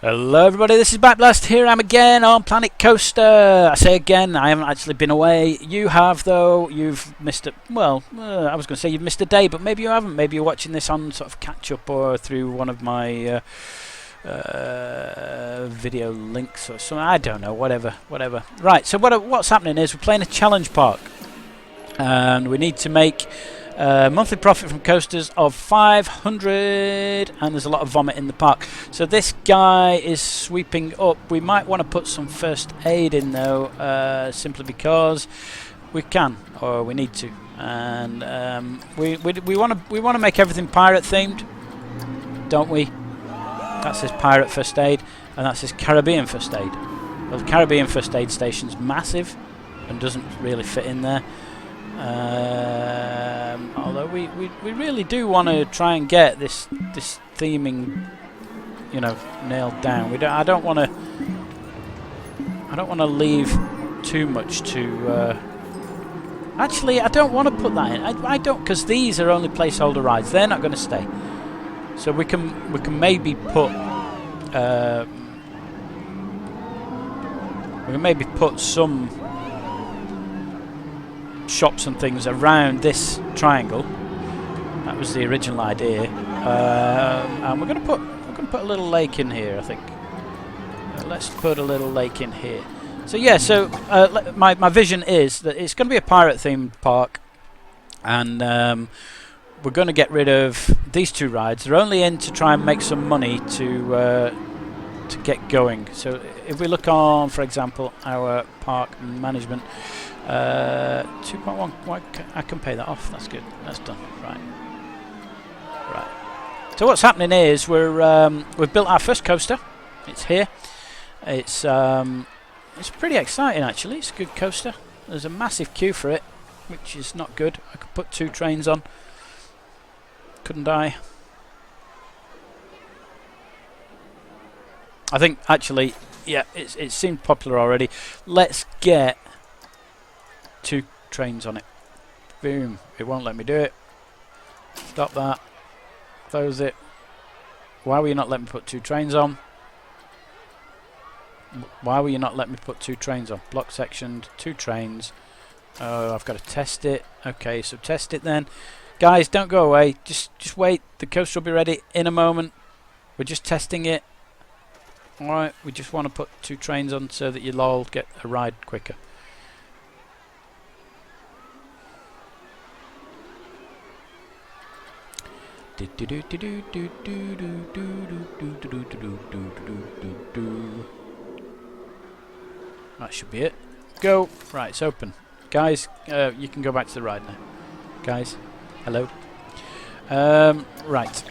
Hello everybody, this is Backblast here. I'm again on Planet Coaster. I say again, I haven't actually been away. You have though. You've missed it. Well, I was going to say you've missed a day, but maybe you haven't. Maybe you're watching this on sort of catch up or through one of my video links or something. I don't know. Whatever. Right. So what's happening is we're playing a challenge park, and we need to make monthly profit from coasters of 500, and there's a lot of vomit in the park. So this guy is sweeping up. We might want to put some first aid in though, simply because we can or we need to, and we want to make everything pirate themed, don't we? That's his pirate first aid, and that's his Caribbean first aid. Well, the Caribbean first aid station's massive and doesn't really fit in there. Although we really do want to try and get this theming, you know, nailed down. I don't want to leave too much to. Actually, I don't want to put that in. I don't, because these are only placeholder rides. They're not going to stay. So we can maybe put some shops and things around this triangle. That was the original idea, and we're going to put a little lake in here. I think let's put a little lake in here. So yeah, so my vision is that it's going to be a pirate themed park, and we're going to get rid of these two rides. They're only in to try and make some money to get going. So if we look on, for example, our park management. 2.1. I can pay that off. That's good. That's done. Right. So what's happening is we've built our first coaster. It's here. It's pretty exciting actually. It's a good coaster. There's a massive queue for it, which is not good. I could put 2 trains on. Couldn't I? I think actually, yeah, it seemed popular already. Let's get 2 trains on it. Boom. It won't let me do it. Stop that. Close it. Why will you not let me put 2 trains on? Why will you not let me put 2 trains on? Block sectioned, 2 trains. Oh, I've got to test it. Okay, so test it then. Guys, don't go away. Just wait. The coaster will be ready in a moment. We're just testing it. Alright, we just want to put 2 trains on so that you'll all get a ride quicker. That should be it. Go. Right, it's open. Guys, you can go back to the ride now. Guys, hello. Right,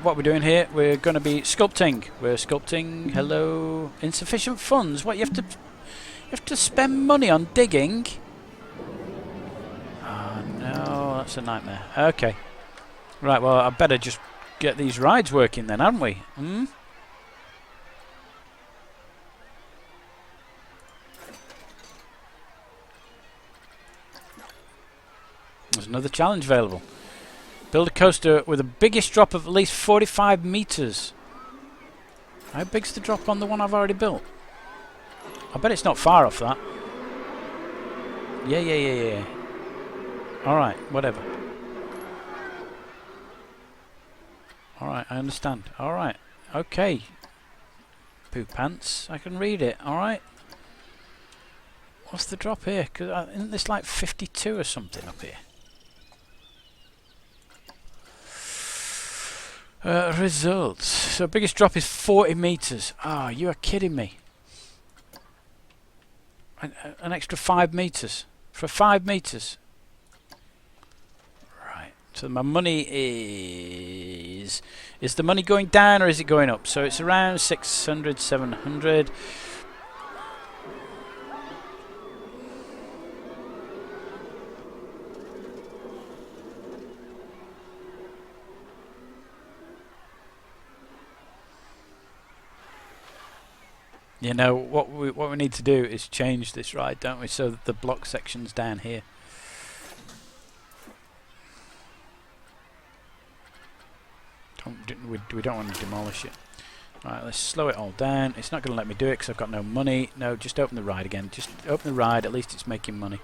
what we're doing here, we're going to be sculpting. We're sculpting. Hello. Insufficient funds. What, you have to spend money on digging? Oh no, that's a nightmare. Okay. Right, well, I better just get these rides working then, haven't we? Hmm? There's another challenge available. Build a coaster with the biggest drop of at least 45 meters. How big's the drop on the one I've already built? I bet it's not far off that. Yeah. Alright, whatever. Alright, I understand. Alright, okay. Poo pants, I can read it. Alright. What's the drop here? Cause isn't this like 52 or something up here? Results. So biggest drop is 40 meters. Ah, you are kidding me. An extra 5 meters. For 5 meters. So my money is the money going down or is it going up? So it's around 600, 700. You know what we need to do is change this ride, don't we? So that the block section's down here. We don't want to demolish it. Right, let's slow it all down. It's not going to let me do it because I've got no money. No, just open the ride again. Just open the ride, at least it's making money.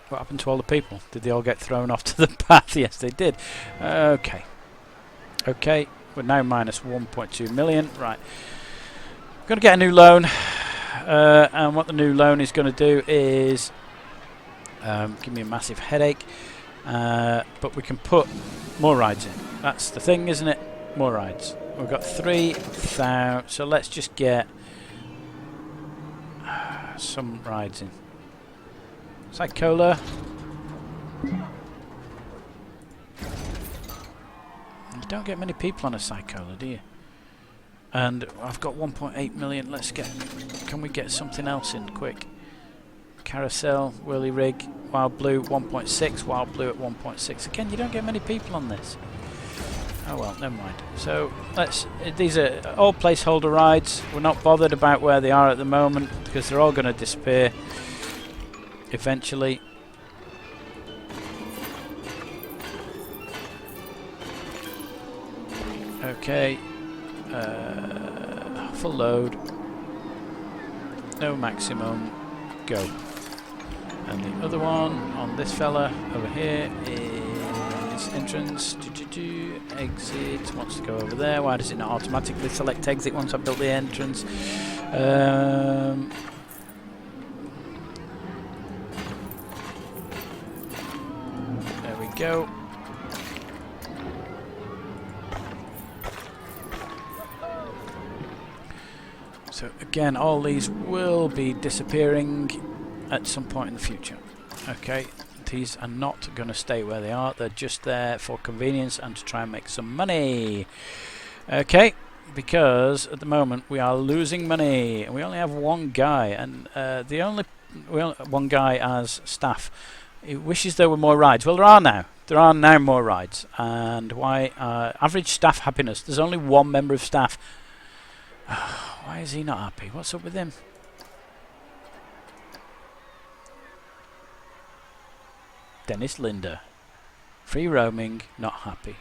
What happened to all the people? Did they all get thrown off to the path? Yes, they did. Okay. Okay, we're now minus 1.2 million. Right. I'm going to get a new loan. And what the new loan is going to do is give me a massive headache. But we can put more rides in. That's the thing, isn't it? More rides. We've got 3,000, so let's just get some rides in. Psychola. You don't get many people on a Psychola, do you? And I've got 1.8 million. Let's get. Can we get something else in quick? Carousel, Whirly Rig, Wild Blue 1.6, Wild Blue at 1.6. Again, you don't get many people on this. Oh well, never mind. So let's. These are all placeholder rides. We're not bothered about where they are at the moment because they're all going to disappear eventually. Okay. Full load. No maximum. Go. And the other one on this fella over here is entrance. Exit. Wants to go over there. Why does it not automatically select exit once I've built the entrance? There we go. So again, all these will be disappearing at some point in the future. Okay, these are not going to stay where they are. They're just there for convenience and to try and make some money. Okay, because at the moment we are losing money. We only have one guy, and one guy as staff. He wishes there were more rides. Well, there are now. There are now more rides. And why? Average staff happiness. There's only one member of staff. Why is he not happy? What's up with him? Dennis Linder. Free roaming, not happy.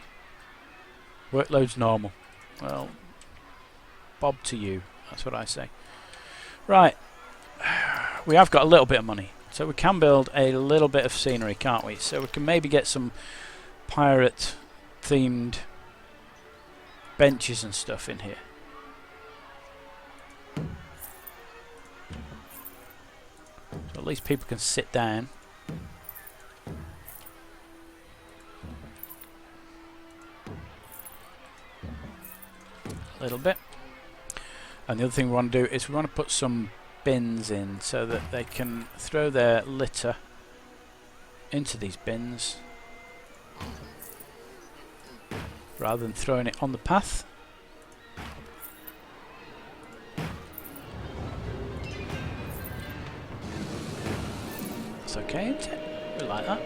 Workload's normal. Well, bob to you. That's what I say. Right. We have got a little bit of money. So we can build a little bit of scenery, can't we? So we can maybe get some pirate-themed benches and stuff in here. So at least people can sit down. A little bit. And the other thing we want to do is we want to put some bins in so that they can throw their litter into these bins rather than throwing it on the path. That's okay, isn't it? We like that.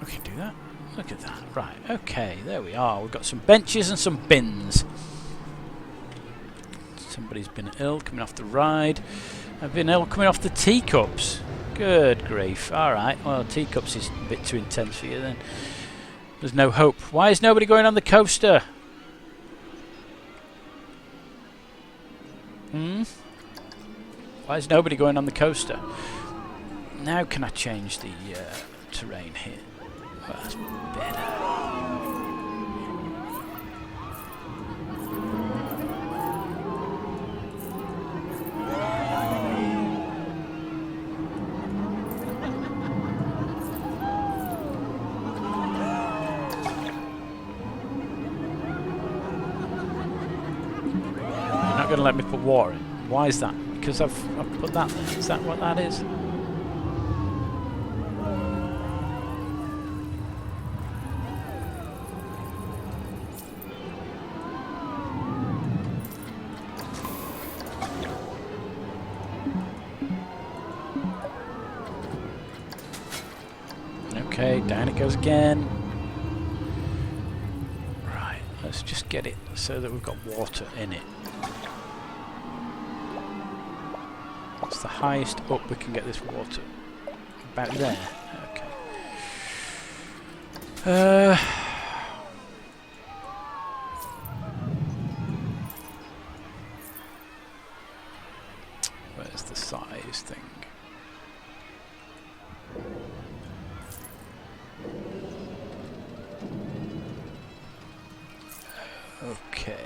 We can do that. Look at that. Right, okay, there we are. We've got some benches and some bins. Somebody's been ill coming off the ride. I've been ill coming off the teacups. Good grief. Alright, well, teacups is a bit too intense for you then. There's no hope. Why is nobody going on the coaster? Why is nobody going on the coaster? Now can I change the terrain here? Well, that's better. You're not going to let me put water in. Why is that? Because I've put that there. Is that what that is? Okay, down it goes again. Right, let's just get it so that we've got water in it. That's the highest up we can get this water. About there. Okay. Okay.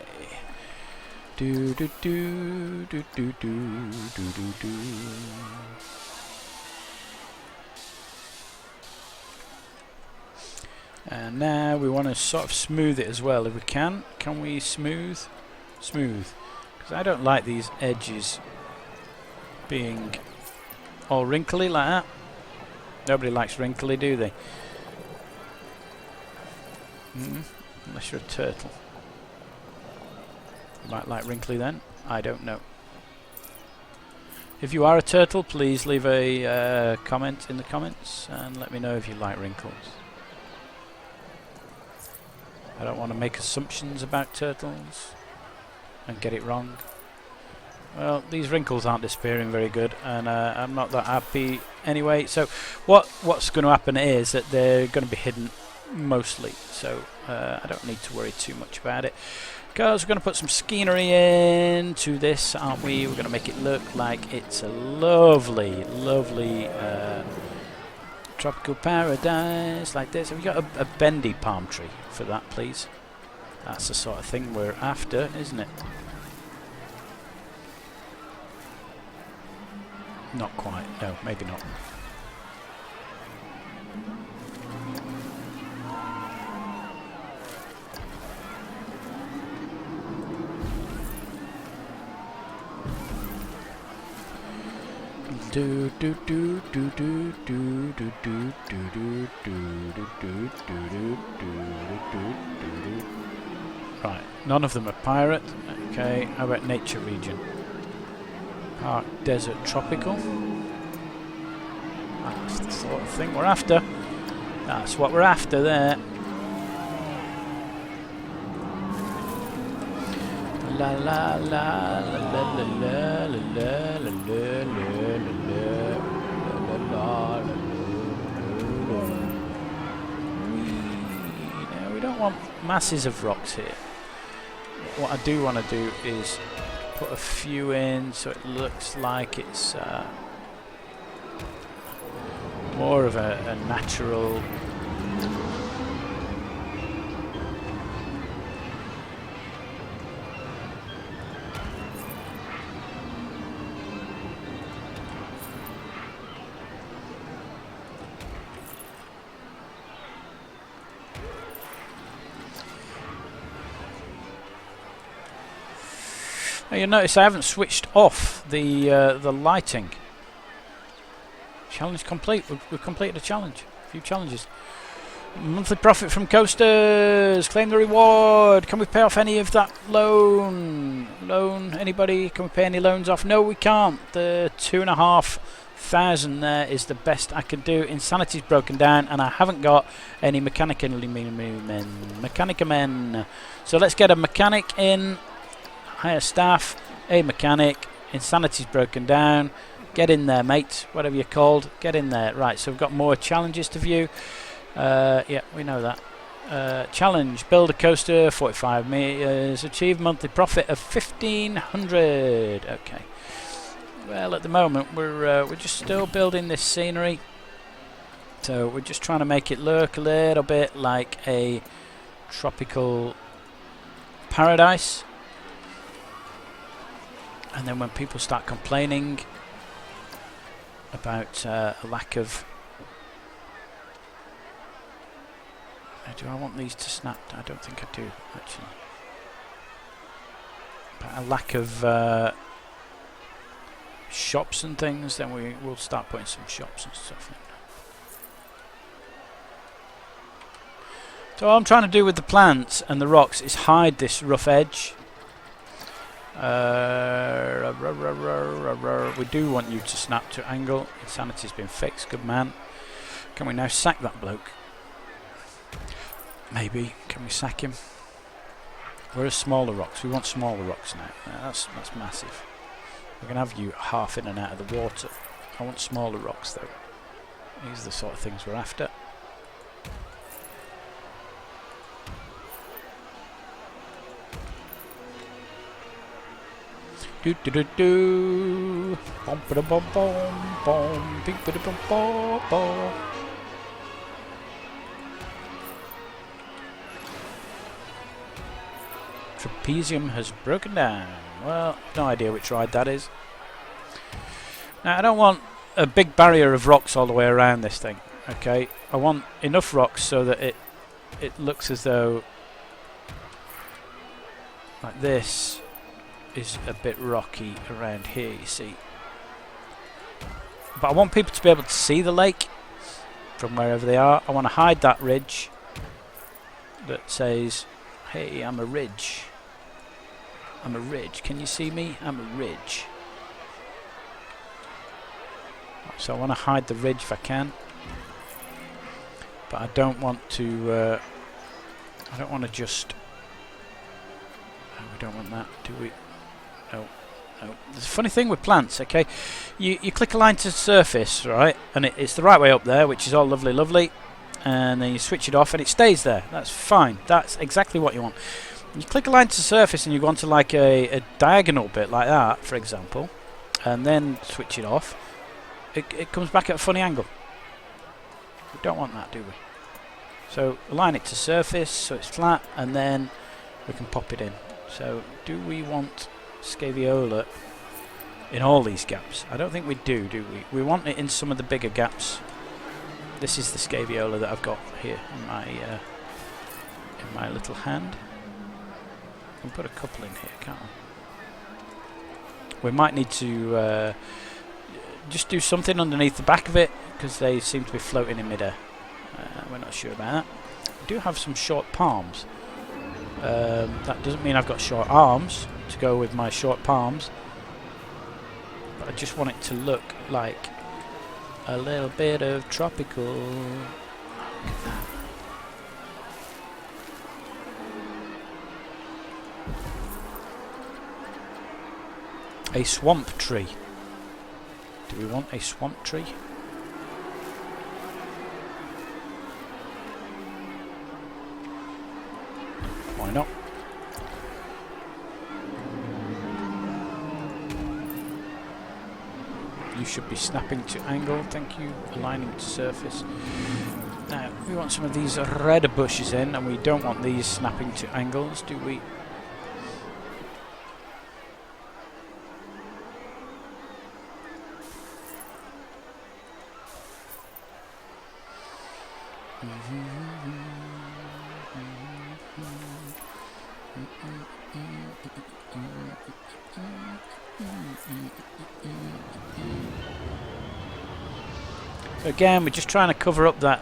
Do do do do do do do do do. And now we want to sort of smooth it as well if we can. Can we smooth? Smooth. Because I don't like these edges being all wrinkly like that. Nobody likes wrinkly, do they? Unless you're a turtle. You might like wrinkly then. I don't know. If you are a turtle, please leave a comment in the comments and let me know if you like wrinkles. I don't want to make assumptions about turtles and get it wrong. Well, these wrinkles aren't disappearing very good, and I'm not that happy anyway. So what's going to happen is that they're going to be hidden mostly, so I don't need to worry too much about it. Because we're going to put some scenery into this, aren't we? We're going to make it look like it's a lovely, lovely tropical paradise like this. Have we got a bendy palm tree for that, please? That's the sort of thing we're after, isn't it? Not quite. No, maybe not. Do do do do do do do do do do do do do do. Right, none of them are pirate. Okay, how about nature region? Park, desert, tropical. That's the sort of thing we're after. That's what we're after there. La la la la la la la la la la. No, we don't want masses of rocks here. What I do want to do is put a few in so it looks like it's more of a natural Now you'll notice I haven't switched off the lighting. Challenge complete. We've completed a challenge. A few challenges. Monthly profit from coasters. Claim the reward. Can we pay off any of that loan? Loan? Anybody? Can we pay any loans off? No, we can't. The 2,500 there is the best I can do. Insanity's broken down, and I haven't got any Mechanica men. So let's get a mechanic in. Hire staff, a mechanic. Insanity's broken down. Get in there, mate. Whatever you're called, get in there. Right, so we've got more challenges to view. Yeah, we know that. Challenge: build a coaster, 45 meters. Achieve monthly profit of 1,500. Okay. Well, at the moment we're just still building this scenery. So we're just trying to make it look a little bit like a tropical paradise. And then when people start complaining about a lack of... do I want these to snap? I don't think I do, actually. But a lack of shops and things, then we'll start putting some shops and stuff in. So all I'm trying to do with the plants and the rocks is hide this rough edge. We do want you to snap to angle. Insanity's been fixed, good man. Can we now sack that bloke? Maybe. Can we sack him? Where are smaller rocks? We want smaller rocks now. That's massive. We're going to have you half in and out of the water. I want smaller rocks though. These are the sort of things we're after. Do do do do. Bom ba bom bom bom. Big ba bom bom bom. Trapezium has broken down. Well, no idea which ride that is. Now, I don't want a big barrier of rocks all the way around this thing. Okay, I want enough rocks so that it looks as though like this is a bit rocky around here, you see. But I want people to be able to see the lake from wherever they are. I want to hide that ridge that says, hey, I'm a ridge. I'm a ridge. Can you see me? I'm a ridge. So I want to hide the ridge if I can. But I don't want to I don't want to just... Oh, we don't want that, do we? No. No. There's a funny thing with plants, okay? You click a line to surface, right? And it's the right way up there, which is all lovely, lovely. And then you switch it off and it stays there. That's fine. That's exactly what you want. You click a line to surface and you go onto like a diagonal bit like that, for example, and then switch it off. It comes back at a funny angle. We don't want that, do we? So align it to surface so it's flat, and then we can pop it in. So do we want Scaveola in all these gaps? I don't think we do we? We want it in some of the bigger gaps. This is the Scaveola that I've got here in my little hand. We can put a couple in here, can't we? We might need to just do something underneath the back of it, because they seem to be floating in midair. We're not sure about that. I do have some short palms. That doesn't mean I've got short arms to go with my short palms, but I just want it to look like a little bit of tropical. Look at that. A swamp tree. Do we want a swamp tree? Why not? You should be snapping to angle, thank you. Aligning to surface. Now, we want some of these red bushes in, and we don't want these snapping to angles, do we? So again, we're just trying to cover up the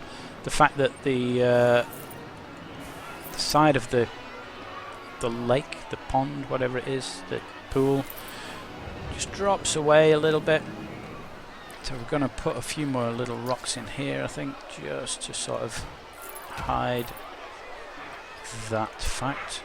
fact that the side of the lake, the pond, whatever it is, the pool, just drops away a little bit. So we're going to put a few more little rocks in here, I think, just to sort of hide that fact.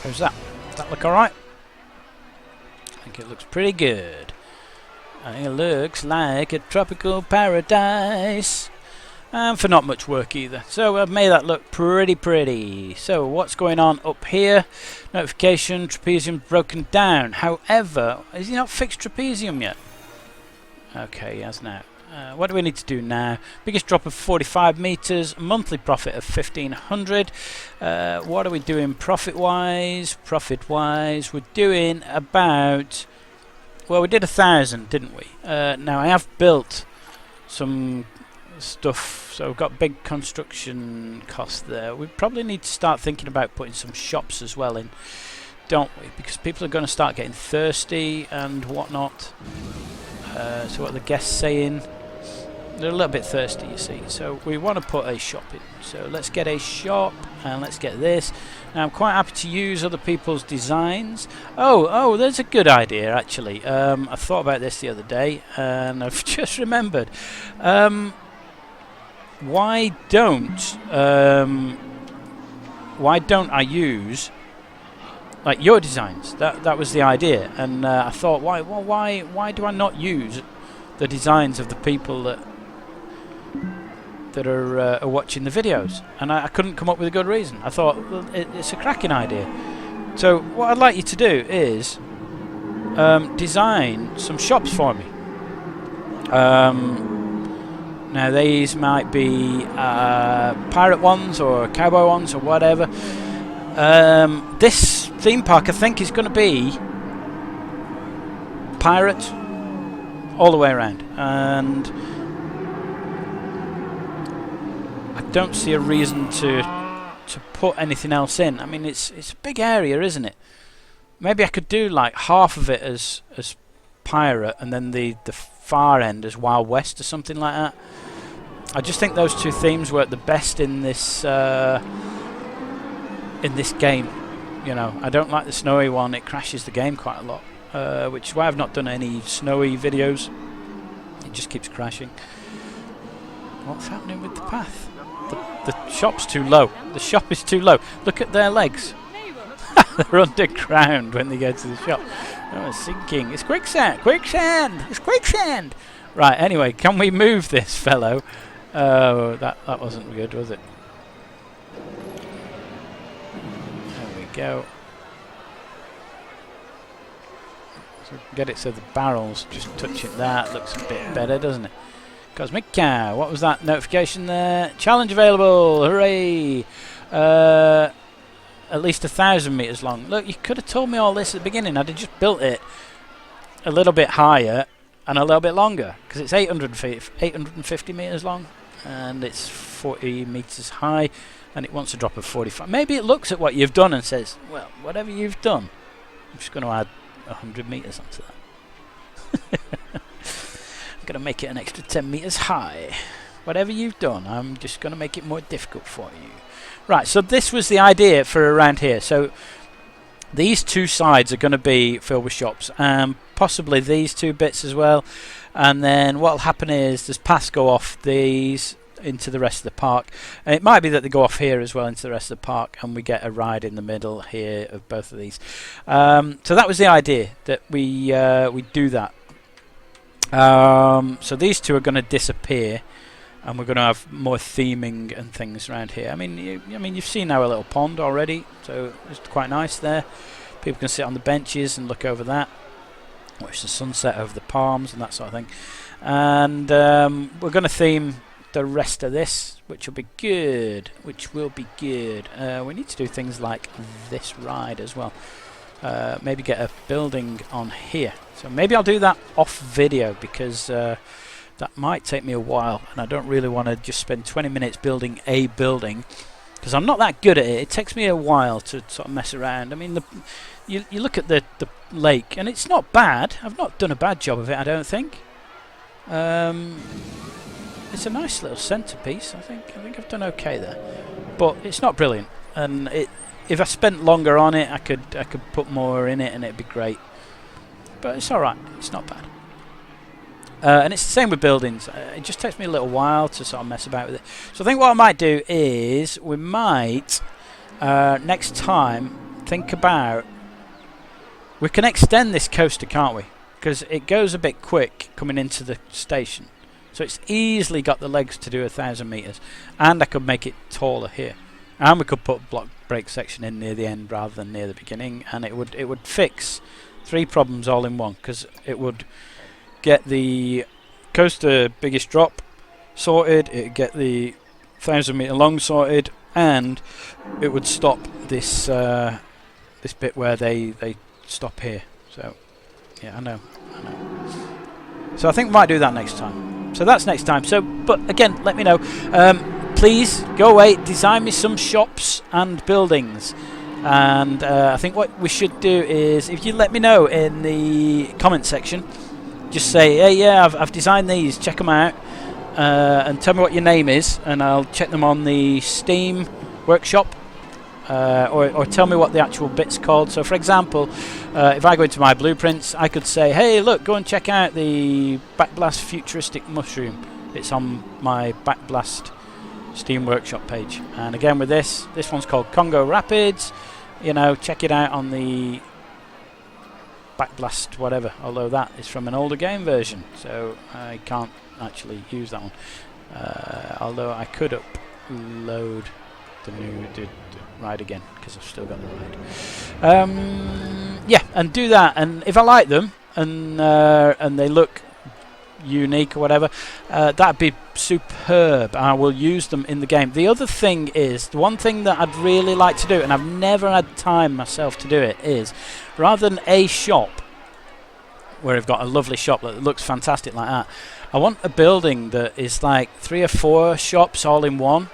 How's that? Does that look alright? I think it looks pretty good. I think it looks like a tropical paradise. And for not much work either. So I've made that look pretty. So what's going on up here? Notification, trapezium broken down. However, has he not fixed trapezium yet? Okay, he has now. What do we need to do now? Biggest drop of 45 meters, monthly profit of 1,500. What are we doing profit-wise? Profit-wise, we're doing about... Well, we did 1,000, didn't we? Now, I have built some stuff, so we've got big construction costs there. We probably need to start thinking about putting some shops as well in, don't we? Because people are going to start getting thirsty and whatnot. So what are the guests saying? They're a little bit thirsty, you see. So we want to put a shop in. So let's get a shop and let's get this. Now I'm quite happy to use other people's designs. Oh, there's a good idea actually. I thought about this the other day and I've just remembered. Why don't I use like your designs? That was the idea, and I thought, why do I not use the designs of the people that are watching the videos? And I couldn't come up with a good reason. I thought, well, it's a cracking idea. So what I'd like you to do is design some shops for me. Now these might be pirate ones or cowboy ones or whatever. This theme park I think is going to be pirate all the way around, and I don't see a reason to put anything else in. I mean, it's a big area, isn't it? Maybe I could do like half of it as pirate and then the far end as Wild West or something like that. I just think those two themes work the best in this game. You know, I don't like the snowy one. It crashes the game quite a lot, which is why I've not done any snowy videos. It just keeps crashing. What's happening with the path? The shop's too low. The shop is too low. Look at their legs. They're underground when they go to the shop. Oh, it's sinking. It's quicksand. Quicksand. It's quicksand. Right. Anyway, can we move this fellow? Oh, that wasn't good, was it? There we go. So get it so the barrel's just touching that. Looks a bit better, doesn't it? Cosmic Cow. What was that notification there? Challenge available. Hooray! At least 1,000 meters long. Look, you could have told me all this at the beginning. I'd have just built it a little bit higher and a little bit longer, because it's 850 meters long and it's 40 meters high, and it wants a drop of 45. Maybe it looks at what you've done and says, well, whatever you've done, I'm just going to add 100 meters onto that. I'm going to make it an extra 10 meters high. Whatever you've done, I'm just going to make it more difficult for you. Right, so this was the idea for around here. So these two sides are going to be filled with shops, and possibly these two bits as well. And then what will happen is there's paths go off these into the rest of the park, and it might be that they go off here as well into the rest of the park, and we get a ride in the middle here of both of these. So that was the idea, that we do that. So these two are going to disappear, and we're going to have more theming and things around here. I mean, you've seen our little pond already, so it's quite nice there. People can sit on the benches and look over that, watch the sunset over the palms and that sort of thing. And we're going to theme the rest of this, which will be good. We need to do things like this ride as well. Maybe get a building on here. So maybe I'll do that off video, because that might take me a while, and I don't really want to just spend 20 minutes building a building, because I'm not that good at it. It takes me a while to sort of mess around. I mean, you look at the lake, and it's not bad. I've not done a bad job of it, I don't think. It's a nice little centerpiece. I think I've done okay there, but it's not brilliant. And if I spent longer on it, I could put more in it, and it'd be great. But it's all right. It's not bad. And it's the same with buildings. It just takes me a little while to sort of mess about with it. So I think what I might do is we might next time think about, we can extend this coaster, can't we? Because it goes a bit quick coming into the station. So it's easily got the legs to do 1,000 meters, and I could make it taller here, and we could put a block break section in near the end rather than near the beginning, and it would fix 3 problems all in one, because it would get the coaster biggest drop sorted, it'd get the 1,000 meter long sorted, and it would stop this this bit where they stop here. So yeah, I know. So I think we might do that next time. So that's next time. So, but again, let me know. Please go away, design me some shops and buildings. And I think what we should do is, if you let me know in the comment section just say, hey, yeah, I've designed these, check them out, and tell me what your name is, and I'll check them on the Steam workshop, or tell me what the actual bit's called. So for example, if I go into my blueprints, I could say, hey, look, go and check out the Backblast Futuristic Mushroom. It's on my Backblast Steam workshop page. And again with this one's called Congo Rapids. You know, check it out on the Backblast whatever, although that is from an older game version, so I can't actually use that one, although I could upload the new ride again, because I've still got the ride. Yeah, and do that, and if I like them and they look unique or whatever, that'd be superb. I will use them in the game. The other thing is, the one thing that I'd really like to do, and I've never had time myself to do it, is rather than a shop where I've got a lovely shop that looks fantastic like that, I want a building that is like 3 or 4 shops all in one,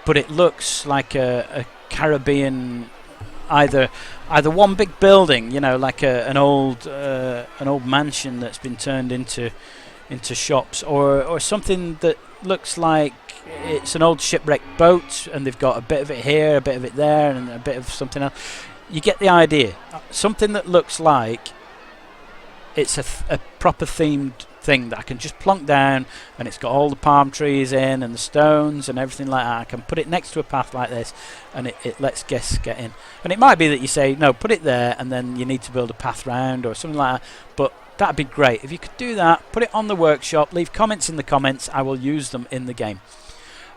but it looks like a Caribbean, either one big building, you know, like an old mansion that's been turned into shops, or something that looks like it's an old shipwrecked boat and they've got a bit of it here, a bit of it there, and a bit of something else. You get the idea. Something that looks like it's a proper themed thing that I can just plonk down, and it's got all the palm trees in and the stones and everything like that. I can put it next to a path like this, and it lets guests get in. And it might be that you say, no, put it there, and then you need to build a path round or something like that, but that'd be great. If you could do that, put it on the workshop, leave comments in the comments, I will use them in the game.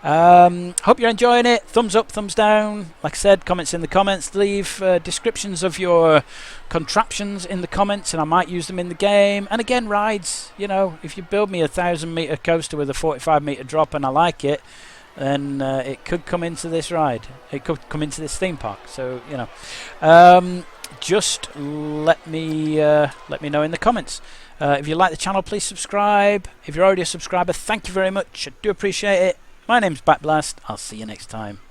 Hope you're enjoying it. Thumbs up, thumbs down. Like I said, comments in the comments. Leave descriptions of your contraptions in the comments, and I might use them in the game. And again, rides. You know, if you build me a 1,000-meter coaster with a 45-meter drop and I like it, then it could come into this ride. It could come into this theme park. So you know, just let me know in the comments. If you like the channel, please subscribe. If you're already a subscriber, thank you very much. I do appreciate it. My name's Backblast. I'll see you next time.